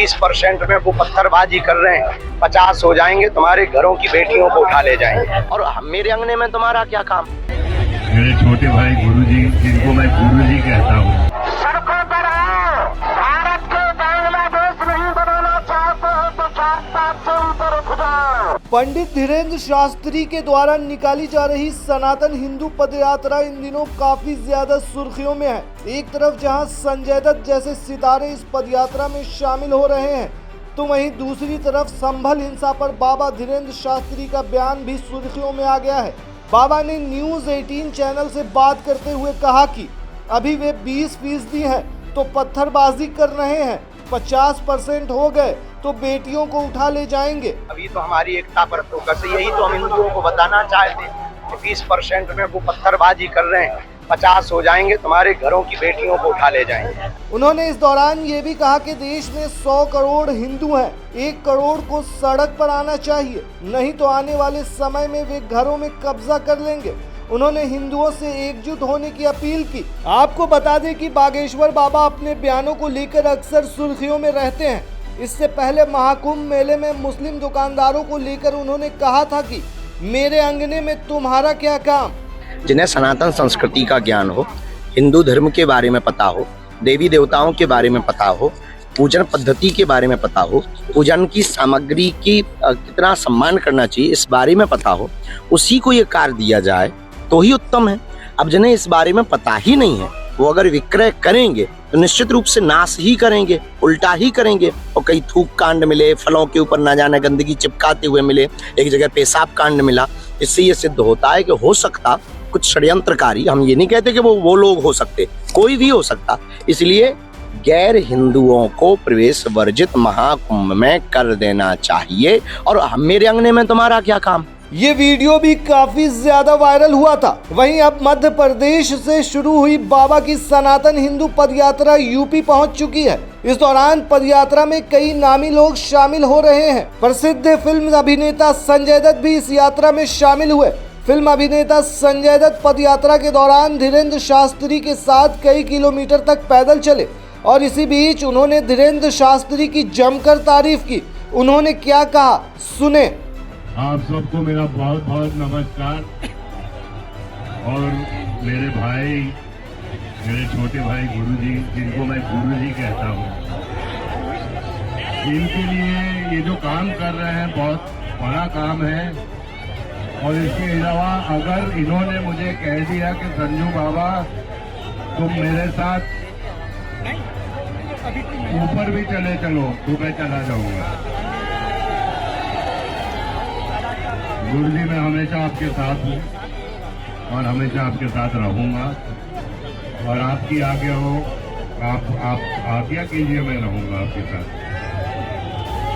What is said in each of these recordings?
20% में वो पत्थरबाजी कर रहे हैं, 50 हो जाएंगे तुम्हारे घरों की बेटियों को उठा ले जाएंगे। और मेरे अंगने में तुम्हारा क्या काम? मेरे छोटे भाई गुरुजी, जिनको मैं गुरुजी कहता हूँ, सड़कों पर आओ, भारत को बांग्लादेश नहीं बनाना चाहते हो तो जात-पात से ऊपर उठ जाओ। पंडित धीरेन्द्र शास्त्री के द्वारा निकाली जा रही सनातन हिंदू पदयात्रा इन दिनों काफी ज्यादा सुर्खियों में है। एक तरफ जहां संजय दत्त जैसे सितारे इस पदयात्रा में शामिल हो रहे हैं, तो वहीं दूसरी तरफ संभल हिंसा पर बाबा धीरेन्द्र शास्त्री का बयान भी सुर्खियों में आ गया है। बाबा ने न्यूज 18 चैनल से बात करते हुए कहा कि अभी वे 20% हैं तो पत्थरबाजी कर रहे हैं, 50% हो गए तो बेटियों को उठा ले जाएंगे। अभी तो हमारी एकता पर फोकस है, यही तो हम हिंदुओं को बताना चाहते हैं कि 20% में वो पत्थरबाजी कर रहे हैं, 50 हो जाएंगे तुम्हारे घरों की बेटियों को उठा ले जाएंगे। उन्होंने इस दौरान ये भी कहा कि देश में 100 करोड़ हिंदू हैं, 1 करोड़ को सड़क पर आना चाहिए, नहीं तो आने वाले समय में वे घरों में कब्जा कर लेंगे। उन्होंने हिंदुओं से एकजुट होने की अपील की। आपको बता दें कि बागेश्वर बाबा अपने बयानों को लेकर अक्सर सुर्खियों में रहते हैं। इससे पहले महाकुंभ मेले में मुस्लिम दुकानदारों को लेकर उन्होंने कहा था कि मेरे अंगने में तुम्हारा क्या काम। जिन्हें सनातन संस्कृति का ज्ञान हो, हिंदू धर्म के बारे में पता हो, देवी देवताओं के बारे में पता हो, पूजन पद्धति के बारे में पता हो, पूजन की सामग्री की कितना सम्मान करना चाहिए इस बारे में पता हो, उसी को ये कार्य दिया जाए तो ही उत्तम है। अब जिन्हें इस बारे में पता ही नहीं है, वो अगर विक्रय करेंगे तो निश्चित रूप से नाश ही करेंगे, उल्टा ही करेंगे। और कई थूक कांड मिले, फलों के ऊपर ना जाने गंदगी चिपकाते हुए मिले, एक जगह पेशाब कांड मिला। इससे ये सिद्ध होता है कि हो सकता कुछ षड्यंत्रकारी, हम ये नहीं कहते कि वो लोग हो सकते, कोई भी हो सकता। इसलिए गैर हिंदुओं को प्रवेश वर्जित महाकुंभ में कर देना चाहिए। और मेरे अंगने में तुम्हारा क्या काम? ये वीडियो भी काफी ज्यादा वायरल हुआ था। वहीं अब मध्य प्रदेश से शुरू हुई बाबा की सनातन हिंदू पदयात्रा यूपी पहुंच चुकी है। इस दौरान पदयात्रा में कई नामी लोग शामिल हो रहे हैं। प्रसिद्ध फिल्म अभिनेता संजय दत्त भी इस यात्रा में शामिल हुए। फिल्म अभिनेता संजय दत्त पदयात्रा के दौरान धीरेन्द्र शास्त्री के साथ कई किलोमीटर तक पैदल चले और इसी बीच उन्होंने धीरेन्द्र शास्त्री की जमकर तारीफ की। उन्होंने क्या कहा, सुने। आप सबको मेरा बहुत बहुत नमस्कार। और मेरे भाई, मेरे छोटे भाई गुरुजी, जिनको मैं गुरुजी कहता हूँ, इनके लिए ये जो काम कर रहे हैं बहुत बड़ा काम है। और इसके अलावा अगर इन्होंने मुझे कह दिया कि संजू बाबा तुम मेरे साथ ऊपर भी चले चलो, तो मैं चला जाऊंगा। गुरुजी, मैं हमेशा आपके साथ हूँ और हमेशा आपके साथ रहूंगा। और आपकी आज्ञा हो, आप आज्ञा कीजिए, मैं रहूंगा आपके साथ।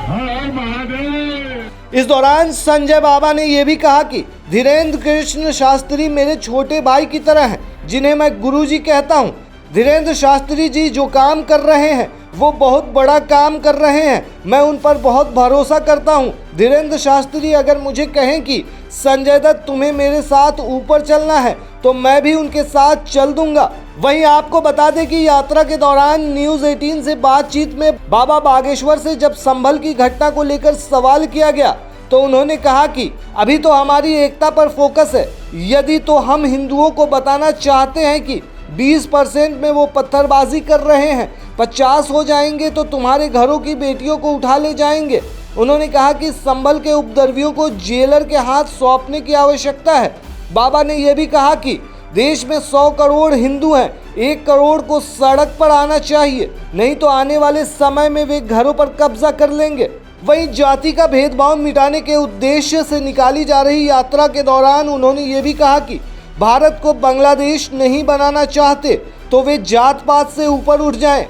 हर महादेव। इस दौरान संजय बाबा ने यह भी कहा कि धीरेन्द्र कृष्ण शास्त्री मेरे छोटे भाई की तरह हैं, जिन्हें मैं गुरुजी कहता हूं। धीरेन्द्र शास्त्री जी जो काम कर रहे हैं वो बहुत बड़ा काम कर रहे हैं, मैं उन पर बहुत भरोसा करता हूं। धीरेन्द्र शास्त्री अगर मुझे कहें कि संजय दत्त तुम्हें मेरे साथ ऊपर चलना है तो मैं भी उनके साथ चल दूंगा। वहीं आपको बता दें कि यात्रा के दौरान न्यूज 18 से बातचीत में बाबा बागेश्वर से जब संभल की घटना को लेकर सवाल किया गया तो उन्होंने कहा कि अभी तो हमारी एकता पर फोकस है, यदि तो हम हिंदुओं को बताना चाहते हैं कि 20% में वो पत्थरबाजी कर रहे हैं, 50 हो जाएंगे तो तुम्हारे घरों की बेटियों को उठा ले जाएंगे। उन्होंने कहा कि संभल के उपद्रवियों को जेलर के हाथ सौंपने की आवश्यकता है। बाबा ने यह भी कहा कि देश में 100 करोड़ हिंदू हैं, 1 करोड़ को सड़क पर आना चाहिए, नहीं तो आने वाले समय में वे घरों पर कब्जा कर लेंगे। वहीं जाति का भेदभाव मिटाने के उद्देश्य से निकाली जा रही यात्रा के दौरान उन्होंने ये भी कहा कि भारत को बांग्लादेश नहीं बनाना चाहते तो वे जात पात से ऊपर उठ जाएं।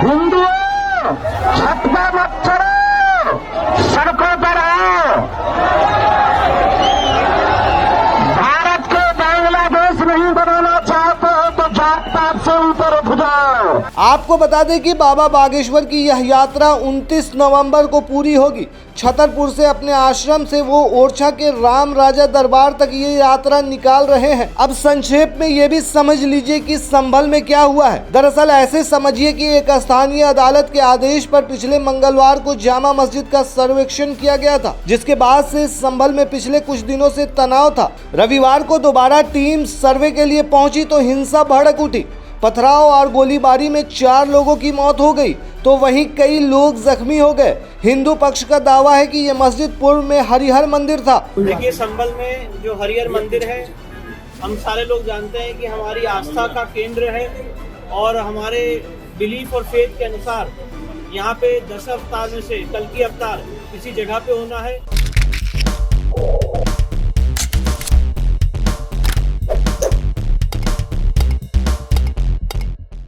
हिंदुओं, छत पे मत चढ़ो, सड़कों पर आओ। भारत को बांग्लादेश नहीं बनाना चाहते हो तो जात पात से ऊपर उठ जाओ। आपको बता दें कि बाबा बागेश्वर की यह यात्रा 29 नवंबर को पूरी होगी। छतरपुर से अपने आश्रम से वो ओरछा के राम राजा दरबार तक ये यात्रा निकाल रहे हैं। अब संक्षेप में ये भी समझ लीजिए कि संभल में क्या हुआ है। दरअसल ऐसे समझिए कि एक स्थानीय अदालत के आदेश पर पिछले मंगलवार को जामा मस्जिद का सर्वेक्षण किया गया था, जिसके बाद से संभल में पिछले कुछ दिनों से तनाव था। रविवार को दोबारा टीम सर्वे के लिए पहुंची तो हिंसा भड़क उठी। पथराव और गोलीबारी में 4 लोगों की मौत हो गई तो वहीं कई लोग जख्मी हो गए। हिंदू पक्ष का दावा है कि यह मस्जिद पूर्व में हरिहर मंदिर था। देखिए, संभल में जो हरिहर मंदिर है, हम सारे लोग जानते हैं कि हमारी आस्था का केंद्र है और हमारे बिलीफ और फेथ के अनुसार यहाँ पे 10 अवतार में से कल की अवतार किसी जगह पे होना है।